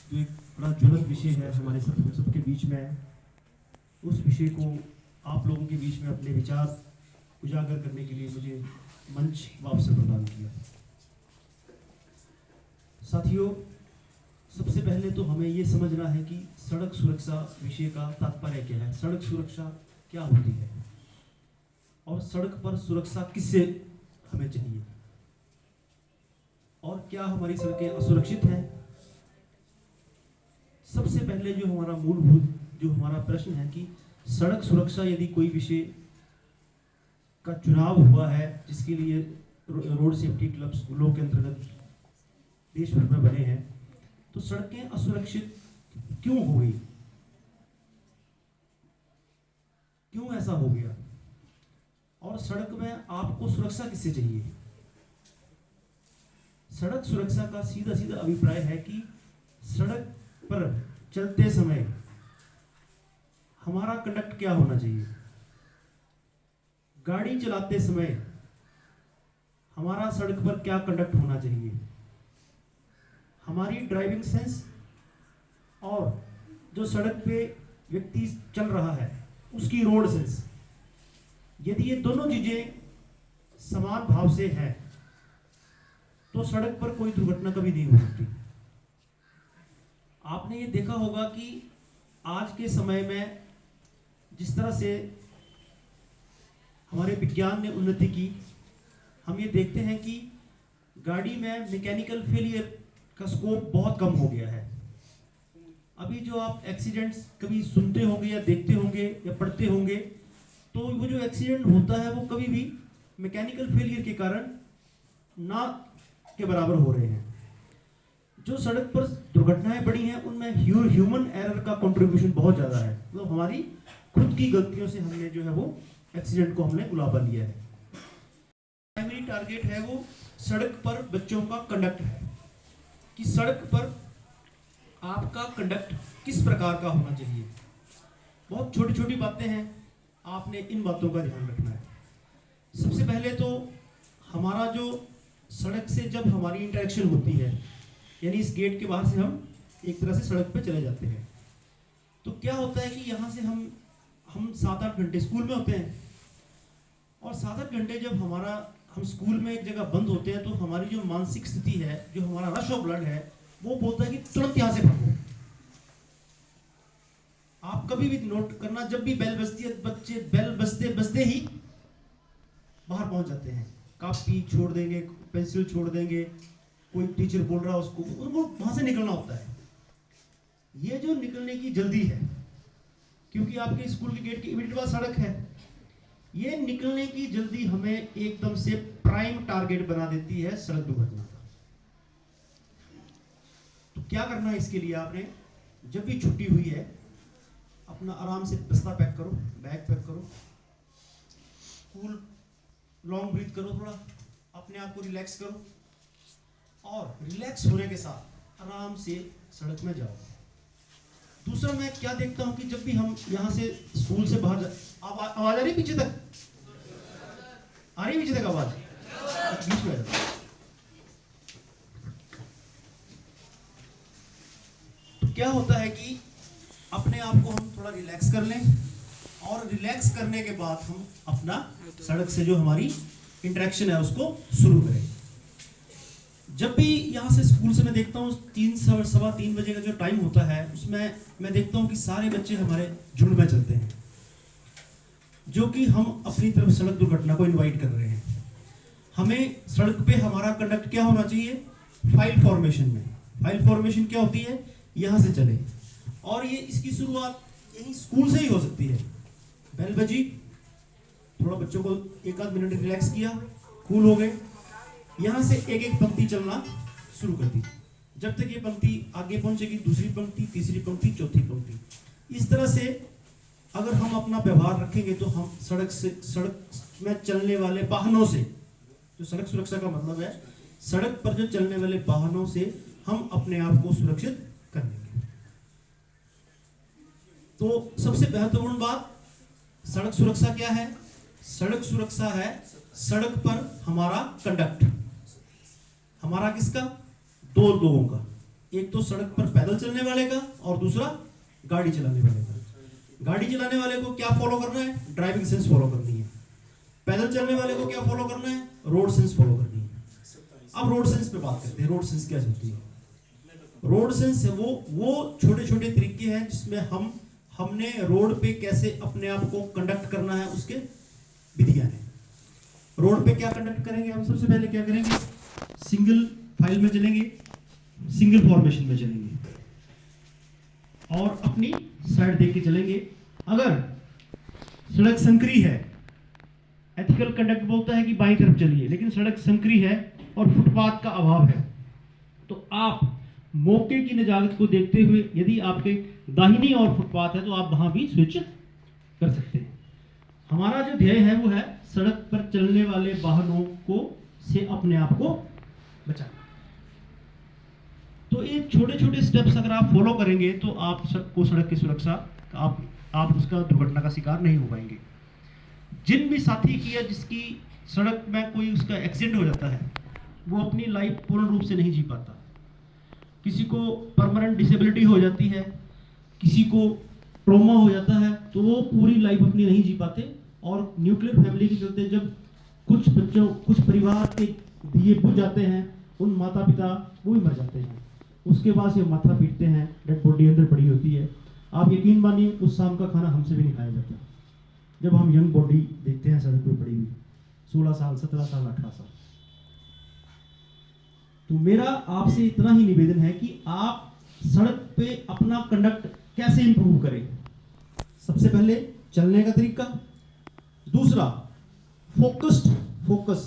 जो एक बड़ा ज्वलंत विषय है हमारे सबके बीच में है, उस विषय को आप लोगों के बीच में अपने विचार उजागर करने के लिए मुझे मंच व अवसर प्रदान किया। साथियों, सबसे पहले तो हमें ये समझना है कि सड़क सुरक्षा विषय का तात्पर्य क्या है, सड़क सुरक्षा क्या होती है और सड़क पर सुरक्षा किससे हमें चाहिए और क्या हमारी सड़कें असुरक्षित हैं। सबसे पहले जो हमारा मूलभूत जो हमारा प्रश्न है कि सड़क सुरक्षा यदि कोई विषय का चुनाव हुआ है जिसके लिए रोड सेफ्टी क्लब स्कूलों के अंतर्गत देश भर में बने हैं, तो सड़कें असुरक्षित क्यों हो गई, क्यों ऐसा हो गया और सड़क में आपको सुरक्षा किससे चाहिए। सड़क सुरक्षा का सीधा सीधा अभिप्राय है कि सड़क पर चलते समय हमारा कंडक्ट क्या होना चाहिए, गाड़ी चलाते समय हमारा सड़क पर क्या कंडक्ट होना चाहिए, हमारी ड्राइविंग सेंस और जो सड़क पे व्यक्ति चल रहा है उसकी रोड सेंस, यदि ये दोनों चीजें समान भाव से हैं तो सड़क पर कोई दुर्घटना कभी नहीं हो सकती। आपने ये देखा होगा कि आज के समय में जिस तरह से हमारे विज्ञान ने उन्नति की, हम ये देखते हैं कि गाड़ी में मैकेनिकल फेलियर का स्कोप बहुत कम हो गया है। अभी जो आप एक्सीडेंट्स कभी सुनते होंगे या देखते होंगे या पढ़ते होंगे, तो वो जो एक्सीडेंट होता है वो कभी भी मैकेनिकल फेलियर के कारण ना के बराबर हो रहे हैं। जो सड़क पर दुर्घटनाएं बढ़ी हैं उनमें ह्यूमन एरर का कंट्रीब्यूशन बहुत ज़्यादा है, मतलब हमारी खुद की गलतियों से हमने जो है वो एक्सीडेंट को हमने उलापा लिया है। प्राइमरी टारगेट है वो सड़क पर बच्चों का कंडक्ट है कि सड़क पर आपका कंडक्ट किस प्रकार का होना चाहिए। बहुत छोटी छोटी बातें हैं, आपने इन बातों का ध्यान रखना है। सबसे पहले तो हमारा जो सड़क से जब हमारी इंटरेक्शन होती है, यानी इस गेट के बाहर से हम एक तरह से सड़क पे चले जाते हैं, तो क्या होता है कि यहाँ से हम 7-8 घंटे स्कूल में होते हैं और 7-8 घंटे जब हम स्कूल में एक जगह बंद होते हैं तो हमारी जो मानसिक स्थिति है, जो हमारा रश ऑफ ब्लड है, वो बोलता है कि तुरंत यहाँ से भागो। आप कभी भी नोट करना, जब भी बेल बजती है बच्चे बेल बजते बजते ही बाहर पहुंच जाते हैं, कॉपी छोड़ देंगे, पेंसिल छोड़ देंगे, कोई टीचर बोल रहा है उनको वहां से निकलना होता है। ये जो निकलने की जल्दी है, क्योंकि आपके स्कूल के गेट के इमीडिएट पास सड़क है, ये निकलने की जल्दी हमें एकदम से प्राइम टारगेट बना देती है सड़क दुर्घटना का। तो क्या करना है इसके लिए, आपने जब भी छुट्टी हुई है अपना आराम से बस्ता पैक करो, बैग पैक करो, कूल लॉन्ग ब्रीथ करो, थोड़ा अपने आप को रिलैक्स करो और रिलैक्स होने के साथ आराम से सड़क में जाओ। दूसरा, मैं क्या देखता हूं कि जब भी हम यहां से स्कूल से बाहर आवाज आ रही पीछे तक, आ रही पीछे तक आवाज, बीच में। तो क्या होता है कि अपने आप को हम थोड़ा रिलैक्स कर लें और रिलैक्स करने के बाद हम अपना सड़क से जो हमारी इंटरेक्शन है उसको शुरू करें। जब भी यहाँ से स्कूल से मैं देखता हूँ 3-3 बजे का जो टाइम होता है, उसमें मैं देखता हूँ कि सारे बच्चे हमारे झुंड में चलते हैं, जो कि हम अपनी तरफ सड़क दुर्घटना को इनवाइट कर रहे हैं। हमें सड़क पे हमारा कंडक्ट क्या होना चाहिए, फाइल फॉर्मेशन में। फाइल फॉर्मेशन क्या होती है, यहाँ से चले, और ये इसकी शुरुआत यही स्कूल से ही हो सकती है। बेल बजी, थोड़ा बच्चों को 1-8 मिनट रिलैक्स किया, कूल हो गए, यहाँ से एक एक पंक्ति चलना शुरू कर दी। जब तक ये पंक्ति आगे पहुंचेगी, दूसरी पंक्ति, तीसरी पंक्ति, चौथी पंक्ति, इस तरह से अगर हम अपना व्यवहार रखेंगे तो हम सड़क में चलने वाले वाहनों से, जो सड़क सुरक्षा का मतलब है, सड़क पर जो चलने वाले वाहनों से हम अपने आप को सुरक्षित कर लेंगे। तो सबसे महत्वपूर्ण बात, सड़क सुरक्षा क्या है? सड़क सुरक्षा है सड़क पर हमारा कंडक्ट। हमारा किसका? दो लोगों का। एक तो सड़क पर पैदल चलने वाले का और दूसरा गाड़ी चलाने वाले का। गाड़ी चलाने वाले को क्या फॉलो करना है? ड्राइविंग सेंस फॉलो करनी है। पैदल चलने वाले को क्या फॉलो करना है? रोड सेंस फॉलो करनी है। अब रोड सेंस पे बात करते हैं। रोड सेंस क्या होती है? रोड सेंस है वो छोटे छोटे तरीके हैं जिसमें हमने रोड पे कैसे अपने आप को कंडक्ट करना है, उसके विधियां हैं। रोड पे क्या कंडक्ट करेंगे हम? सबसे पहले क्या करेंगे? सिंगल फाइल में चलेंगे, सिंगल फॉर्मेशन में चलेंगे और अपनी साइड देख के चलेंगे। अगर सड़क संकरी है, एथिकल कंडक्ट बोलता है कि बाईं तरफ चलिए, लेकिन सड़क संकरी है और फुटपाथ का अभाव है, तो आप मौके की नजाकत को देखते हुए यदि आपके दाहिनी और फुटपाथ है तो आप वहां भी स्विच कर सकते हैं। हमारा जो ध्येय है वो है सड़क पर चलने वाले वाहनों को से अपने आप को बचाना। तो ये छोटे छोटे स्टेप्स अगर आप फॉलो करेंगे तो आप सबको सड़क की सुरक्षा आप उसका दुर्घटना का शिकार नहीं हो पाएंगे। जिन भी साथी की या जिसकी सड़क में कोई उसका एक्सीडेंट हो जाता है वो अपनी लाइफ पूर्ण रूप से नहीं जी पाता। किसी को परमानेंट डिसेबिलिटी हो जाती है, किसी को ट्रॉमा हो जाता है, तो वो पूरी लाइफ अपनी नहीं जी पाते। और न्यूक्लियर फैमिली के चलते जब कुछ परिवार के दिए बुझ जाते हैं, उन माता पिता वो भी मर जाते हैं। उसके बाद से माथा पीटते हैं, डेड बॉडी अंदर पड़ी होती है। आप यकीन मानिए उस शाम का खाना हमसे भी नहीं खाया जाता जब हम यंग बॉडी देखते हैं सड़क पे पड़ी हुई, 16 साल 17 साल 18 साल। तो मेरा आपसे इतना ही निवेदन है कि आप सड़क पे अपना कंडक्ट कैसे इंप्रूव करें। सबसे पहले चलने का तरीका, दूसरा फोकस।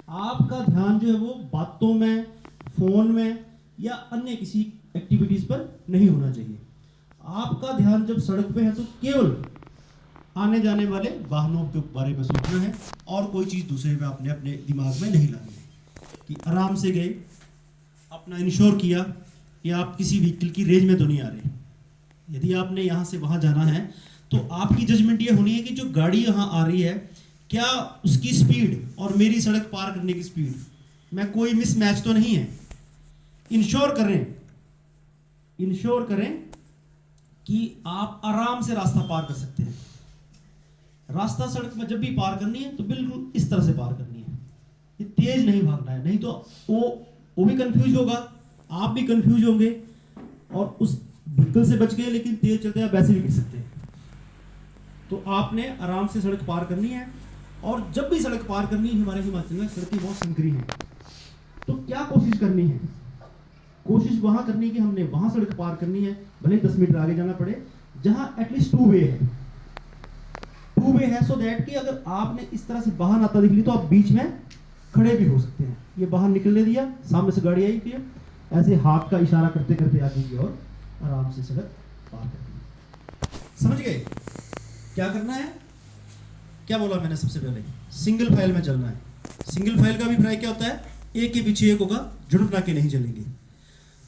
आपका ध्यान जो है वो बातों में, फोन में या अन्य किसी एक्टिविटीज पर नहीं होना चाहिए। आपका ध्यान जब सड़क पे है तो केवल आने जाने वाले वाहनों के बारे में सोचना है और कोई चीज दूसरे पे आपने अपने दिमाग में नहीं लानी है। कि आराम से गए, अपना इंश्योर किया कि आप किसी व्हीकल की रेंज में तो नहीं आ रहे। यदि आपने यहाँ से वहाँ जाना है तो आपकी जजमेंट ये होनी है कि जो गाड़ी यहाँ आ रही है क्या उसकी स्पीड और मेरी सड़क पार करने की स्पीड में कोई मिसमैच तो नहीं है। इंश्योर करें कि आप आराम से रास्ता पार कर सकते हैं। रास्ता सड़क में जब भी पार करनी है तो बिल्कुल इस तरह से पार करनी है, ये तेज नहीं भागना है, नहीं तो वो भी कंफ्यूज होगा, आप भी कंफ्यूज होंगे और उस व्हीकल से बच गए, लेकिन तेज चलते आप वैसे भी गिर सकते हैं। तो आपने आराम से सड़क पार करनी है। और जब भी सड़क पार करनी है, हमारे हिमाचल में सड़कें बहुत संकरी हैं, तो क्या कोशिश करनी है? कोशिश वहां करनी है कि हमने वहां सड़क पार करनी है, भले 10 मीटर आगे जाना पड़े, जहां एटलीस्ट टू वे है, सो दैट कि अगर आपने इस तरह से वाहन आता देख ली तो आप बीच में खड़े भी हो सकते हैं। ये बाहर निकलने दिया, सामने से गाड़ी आई थी, ऐसे हाथ का इशारा करते करते आगे की और आराम से सड़क पार कर दी। समझ गए क्या करना है? क्या बोला मैंने? सबसे पहले सिंगल फाइल में चलना है। सिंगल फाइल का अभिप्राय क्या होता है? एक के पीछे एक होगा, जुड़ना के नहीं चलेंगे।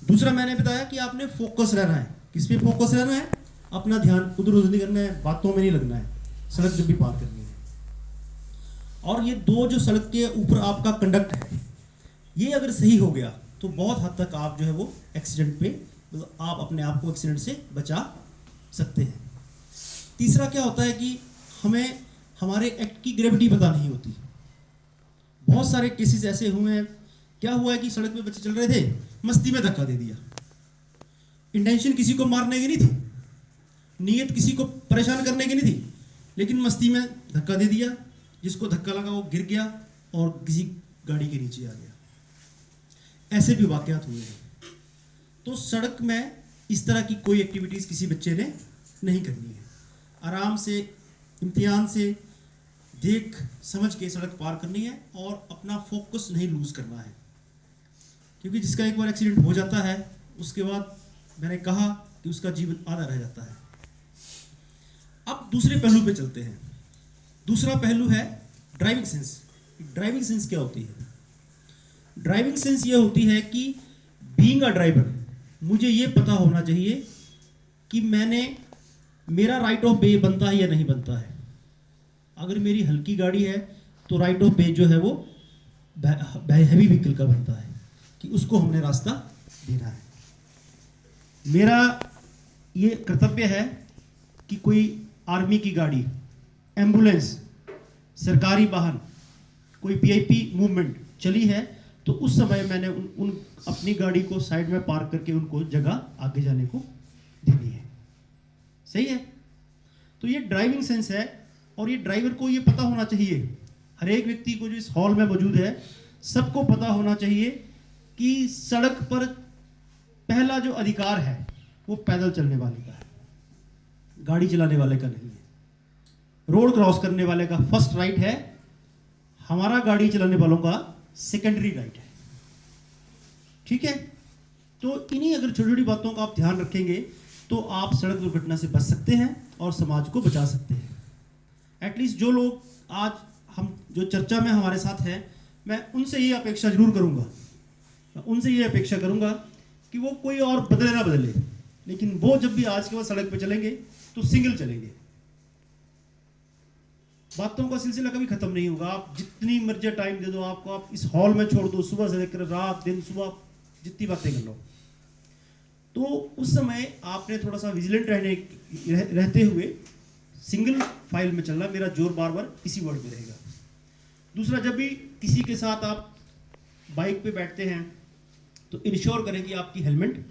दूसरा मैंने बताया कि आपने फोकस रहना है। किस पे फोकस रहना है? अपना ध्यान उधर उधर नहीं करना है, बातों में नहीं लगना है, सड़क जब भी पार करनी है। और ये दो जो सड़क के ऊपर आपका कंडक्ट है, ये अगर सही हो गया तो बहुत हद तक आप जो है वो एक्सीडेंट पे, मतलब आप अपने आप को एक्सीडेंट से बचा सकते हैं। तीसरा क्या होता है कि हमें हमारे एक्ट की ग्रेविटी पता नहीं होती। बहुत सारे केसेस ऐसे हुए हैं, क्या हुआ है कि सड़क पे बच्चे चल रहे थे, मस्ती में धक्का दे दिया। इंटेंशन किसी को मारने की नहीं थी, नीयत किसी को परेशान करने की नहीं थी, लेकिन मस्ती में धक्का दे दिया। जिसको धक्का लगा वो गिर गया और किसी गाड़ी के नीचे आ गया। ऐसे भी वाकयात हुए हैं। तो सड़क में इस तरह की कोई एक्टिविटीज़ किसी बच्चे ने नहीं करनी है। आराम से, इम्तिहान से देख समझ के सड़क पार करनी है और अपना फोकस नहीं लूज करना है, क्योंकि जिसका एक बार एक्सीडेंट हो जाता है उसके बाद मैंने कहा कि उसका जीवन आधा रह जाता है। अब दूसरे पहलू पे चलते हैं। दूसरा पहलू है ड्राइविंग सेंस। ड्राइविंग सेंस क्या होती है? ड्राइविंग सेंस ये होती है कि बीइंग अ ड्राइवर मुझे ये पता होना चाहिए कि मेरा राइट ऑफ वे बनता है या नहीं बनता है। अगर मेरी हल्की गाड़ी है तो राइट ऑफ वे जो है वो हैवी व्हीकल का बनता है कि उसको हमने रास्ता देना है। मेरा ये कर्तव्य है कि कोई आर्मी की गाड़ी, एम्बुलेंस, सरकारी वाहन, कोई वीआईपी मूवमेंट चली है तो उस समय मैंने उन अपनी गाड़ी को साइड में पार्क करके उनको जगह आगे जाने को देनी है। सही है? तो ये ड्राइविंग सेंस है और ये ड्राइवर को ये पता होना चाहिए, हर एक व्यक्ति को जो इस हॉल में मौजूद है सबको पता होना चाहिए कि सड़क पर पहला जो अधिकार है वो पैदल चलने वाले का है, गाड़ी चलाने वाले का नहीं है। रोड क्रॉस करने वाले का फर्स्ट राइट है, हमारा गाड़ी चलाने वालों का सेकेंडरी राइट है। ठीक है? तो इन्हीं अगर छोटी छोटी बातों का आप ध्यान रखेंगे तो आप सड़क दुर्घटना से बच सकते हैं और समाज को बचा सकते हैं। एटलीस्ट जो लोग आज हम जो चर्चा में हमारे साथ हैं, मैं उनसे ये अपेक्षा जरूर करूंगा, मैं उनसे ये अपेक्षा करूंगा कि वो कोई और बदले ना बदले, लेकिन वो जब भी आज के बाद सड़क पे चलेंगे तो सिंगल चलेंगे। बातों का सिलसिला कभी खत्म नहीं होगा। आप जितनी मर्जी टाइम दे दो आपको, आप इस हॉल में छोड़ दो, सुबह से लेकर रात दिन, सुबह जितनी बातें कर लो, तो उस समय आपने थोड़ा सा विजिलेंट रहते हुए सिंगल फाइल में चलना। मेरा जोर बार बार इसी वर्ड में रहेगा। दूसरा, जब भी किसी के साथ आप बाइक पे बैठते हैं तो इंश्योर करें कि आपकी हेलमेट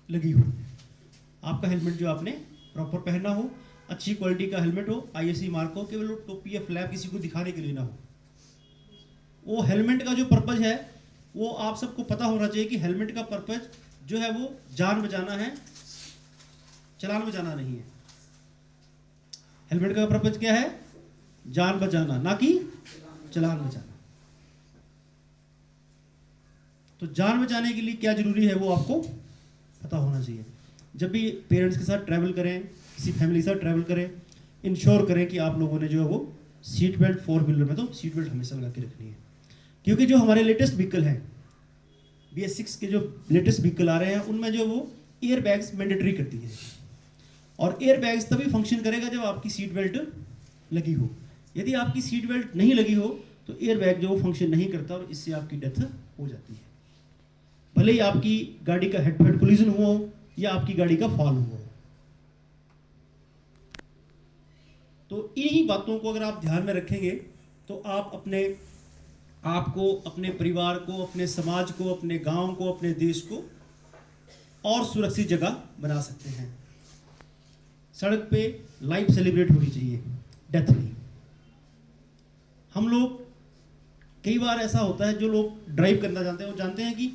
लगी हो, आपका हेलमेट जो आपने प्रॉपर पहनना हो, अच्छी क्वालिटी का हेलमेट हो, आईएसआई मार्क हो, केवल टोपी या फ्लैप किसी को दिखाने के लिए ना हो। वो हेलमेट का जो पर्पज है वो आप सबको पता होना चाहिए कि हेलमेट का पर्पज जो है वो जान बचाना है, चालान बचाना नहीं है। हेलमेट का पर्पज क्या है? जान बचाना, ना कि चालान बचाना। तो जान बचाने के लिए क्या जरूरी है वो आपको पता होना चाहिए। जब भी पेरेंट्स के साथ ट्रैवल करें, किसी फैमिली के साथ ट्रैवल करें, इंश्योर करें कि आप लोगों ने जो है वो सीट बेल्ट, 4 व्हीलर में तो सीट बेल्ट हमेशा लगा के रखनी है। क्योंकि जो हमारे लेटेस्ट व्हीकल हैं, BS6 के जो लेटेस्ट व्हीकल आ रहे हैं, उनमें जो वो एयर बैग्स मैंडेटरी करती है। और एयर बैग्स तभी फंक्शन करेगा जब आपकी सीट बेल्ट लगी हो। यदि आपकी सीट बेल्ट नहीं लगी हो तो एयर बैग जो वो फंक्शन नहीं करता और इससे आपकी डेथ हो जाती है, भले ही आपकी गाड़ी का हेड टू हेड कोलिजन हुआ हो या आपकी गाड़ी का फॉल हुआ हो। तो इन्हीं बातों को अगर आप ध्यान में रखेंगे तो आप अपने आपको, अपने परिवार को, अपने समाज को, अपने गांव को, अपने देश को और सुरक्षित जगह बना सकते हैं। सड़क पे लाइफ सेलिब्रेट होनी चाहिए, डेथ नहीं। हम लोग कई बार ऐसा होता है, जो लोग ड्राइव करना जानते हैं वो जानते हैं कि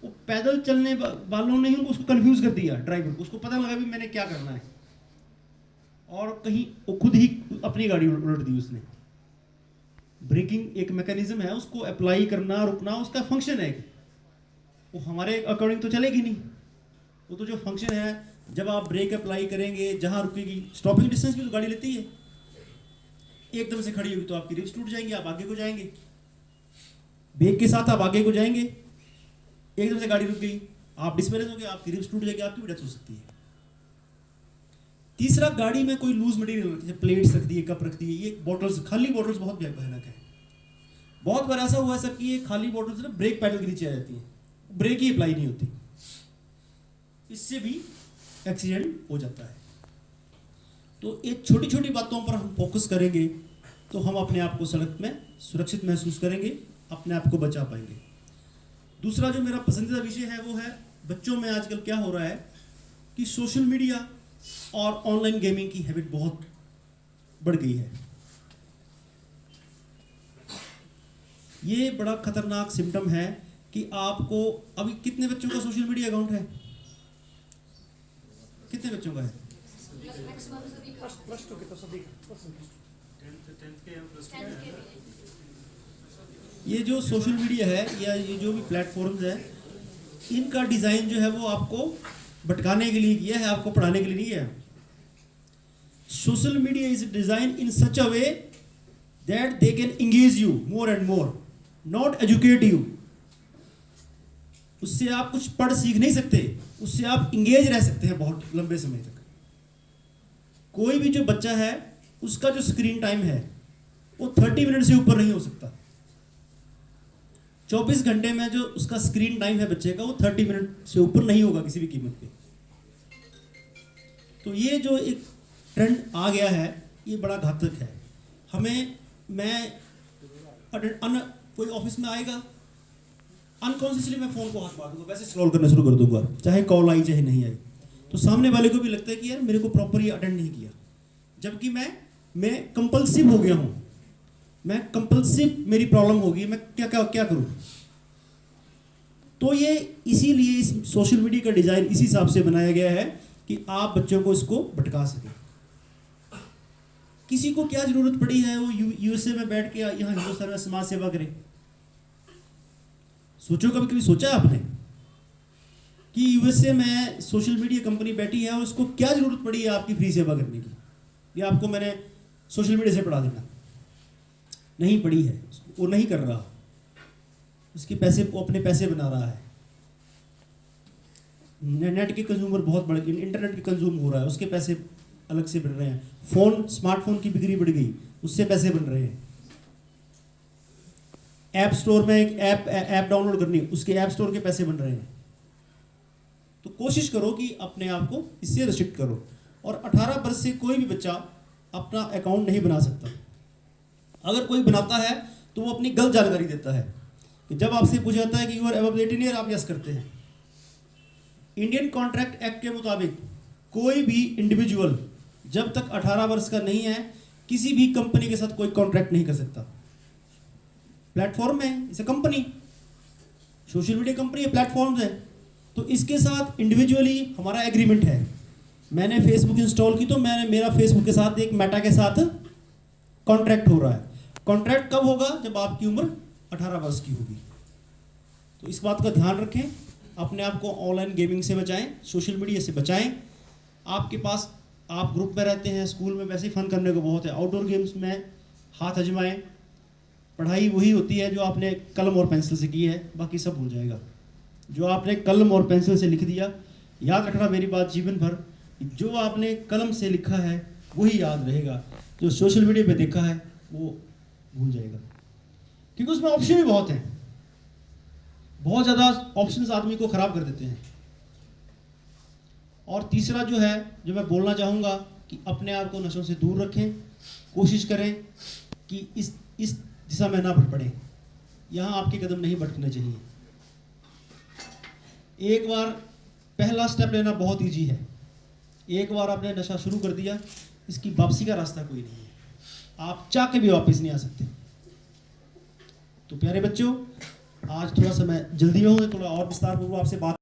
वो पैदल चलने वालों ने ही उसको कंफ्यूज कर दिया, ड्राइवर को। उसको पता लगा भी मैंने क्या करना है, और कहीं वो खुद ही अपनी गाड़ी उलट दी उसने। ब्रेकिंग एक मैकेनिज्म है, उसको अप्लाई करना, रुकना उसका फंक्शन है। वो हमारे अकॉर्डिंग तो चलेगी नहीं। वो तो जो फंक्शन है, जब आप ब्रेक अप्लाई करेंगे, जहां रुकेगी, स्टॉपिंग डिस्टेंस भी तो गाड़ी लेती है। एकदम से खड़ी होगी तो आपकी रिब्स टूट जाएंगी, आप आगे को जाएंगे। ब्रेक के साथ आप आगे को जाएंगे, एकदम से गाड़ी रुक गई, आप डिसबैलेंस हो गए, आपकी रिब्स टूट जाएगी, आपकी भी डेथ हो सकती है। तीसरा, गाड़ी में कोई लूज मटेरियल, जैसे प्लेट्स रख दिए, कप रख दिए, ये बॉटल्स, खाली बॉटल्स बहुत भयानक है। बहुत बार ऐसा हुआ है सर कि ये खाली बॉटल्स ना ब्रेक पैडल के नीचे आ जाती है, ब्रेक ही अप्लाई नहीं होती, इससे भी एक्सीडेंट हो जाता है। तो ये छोटी छोटी बातों पर हम फोकस करेंगे तो हम अपने आप को सड़क में सुरक्षित महसूस करेंगे, अपने आप को बचा पाएंगे। दूसरा जो मेरा पसंदीदा विषय है वो है, बच्चों में आजकल क्या हो रहा है कि सोशल मीडिया और ऑनलाइन गेमिंग की हैबिट बहुत बढ़ गई है। ये बड़ा खतरनाक सिम्टम है कि आपको, अभी कितने बच्चों का सोशल मीडिया अकाउंट है? कितने बच्चों का है? ये जो सोशल मीडिया है या ये जो भी प्लेटफॉर्म्स है, इनका डिजाइन जो है वो आपको भटकाने के लिए किया है, आपको पढ़ाने के लिए नहीं किया है। Social media is design in such a way that they can engage you more and more, not educate you. उससे आप कुछ पढ़ सीख नहीं सकते, उससे आप इंगेज रह सकते हैं बहुत लंबे समय तक। कोई भी जो बच्चा है उसका जो स्क्रीन टाइम है वो 30 मिनट से ऊपर नहीं हो सकता। 24 घंटे में जो उसका स्क्रीन टाइम है बच्चे का वो 30 मिनट से ऊपर नहीं होगा किसी भी कीमत पे। तो ये जो एक ट्रेंड आ गया है ये बड़ा घातक है। हमें कोई ऑफिस में आएगा, अनकॉन्शियसली मैं फ़ोन को हाथ मार दूंगा, वैसे स्क्रॉल करना शुरू कर दूंगा, चाहे कॉल आई चाहे नहीं आई। तो सामने वाले को भी लगता है कि यार मेरे को प्रॉपर ये अटेंड नहीं किया, जबकि मैं कंपल्सिव हो गया हूँ, मैं कंपल्सिव मेरी प्रॉब्लम होगी, मैं क्या करूँ। तो ये इसीलिए इस सोशल मीडिया का डिज़ाइन इसी हिसाब से बनाया गया है कि आप बच्चों को इसको भटका सकें। किसी को क्या ज़रूरत पड़ी है वो यूएसए में बैठ के यहाँ हिंदुस्तान में समाज सेवा करे? सोचो, कभी सोचा है आपने कि यूएसए में सोशल मीडिया कंपनी बैठी है और उसको क्या ज़रूरत पड़ी है आपकी फ्री सेवा करने की? या आपको मैंने सोशल मीडिया से पढ़ा देना? नहीं पड़ी है, वो नहीं कर रहा, उसके पैसे वो अपने पैसे बना रहा है। नेट के कंज्यूमर बहुत बढ़ गए, इंटरनेट के कंज्यूम हो रहा है, उसके पैसे अलग से बन रहे हैं। फ़ोन, स्मार्टफोन की बिक्री बढ़ गई, उससे पैसे बन रहे हैं। ऐप स्टोर में एक ऐप डाउनलोड करनी, उसके ऐप स्टोर के पैसे बन रहे हैं। तो कोशिश करो कि अपने आप को इससे रिस्ट्रिक्ट करो। और 18 वर्ष से कोई भी बच्चा अपना अकाउंट नहीं बना सकता। अगर कोई बनाता है तो वो अपनी गलत जानकारी देता है कि जब आपसे पूछा जाता है कि यू आर अबव 18 ईयर, आप यस करते हैं। इंडियन कॉन्ट्रैक्ट एक्ट के मुताबिक कोई भी इंडिविजुअल जब तक 18 वर्ष का नहीं है किसी भी कंपनी के साथ कोई कॉन्ट्रैक्ट नहीं कर सकता। प्लेटफॉर्म है, इसे कंपनी, सोशल मीडिया कंपनी है, प्लेटफॉर्म है, तो इसके साथ इंडिविजुअली हमारा एग्रीमेंट है। मैंने फेसबुक इंस्टॉल की तो मेरा फेसबुक के साथ एक मेटा के साथ कॉन्ट्रैक्ट हो रहा है। कॉन्ट्रैक्ट कब होगा? जब आपकी उम्र 18 वर्ष की होगी। तो इस बात का ध्यान रखें, अपने आप को ऑनलाइन गेमिंग से बचाएं, सोशल मीडिया से बचाएं। आपके पास, आप ग्रुप में रहते हैं, स्कूल में वैसे ही फन करने को बहुत है, आउटडोर गेम्स में हाथ आजमाएं। पढ़ाई वही होती है जो आपने कलम और पेंसिल से की है, बाकी सब भूल जाएगा। जो आपने कलम और पेंसिल से लिख दिया, याद रखना मेरी बात जीवन भर, जो आपने कलम से लिखा है वही याद रहेगा, जो सोशल मीडिया पे देखा है वो भूल जाएगा। क्योंकि उसमें ऑप्शन भी बहुत हैं, बहुत ज़्यादा ऑप्शंस आदमी को ख़राब कर देते हैं। और तीसरा जो है, जो मैं बोलना चाहूँगा कि अपने आप को नशों से दूर रखें। कोशिश करें कि इस दिशा में ना भटक पड़ें, यहाँ आपके कदम नहीं भटकने चाहिए। एक बार पहला स्टेप लेना बहुत ईजी है। एक बार आपने नशा शुरू कर दिया, इसकी वापसी का रास्ता कोई नहीं है, आप चाह के भी वापस नहीं आ सकते। तो प्यारे बच्चों, आज थोड़ा सा मैं जल्दी में हूँ, थोड़ा और विस्तार पूर्वक आपसे बात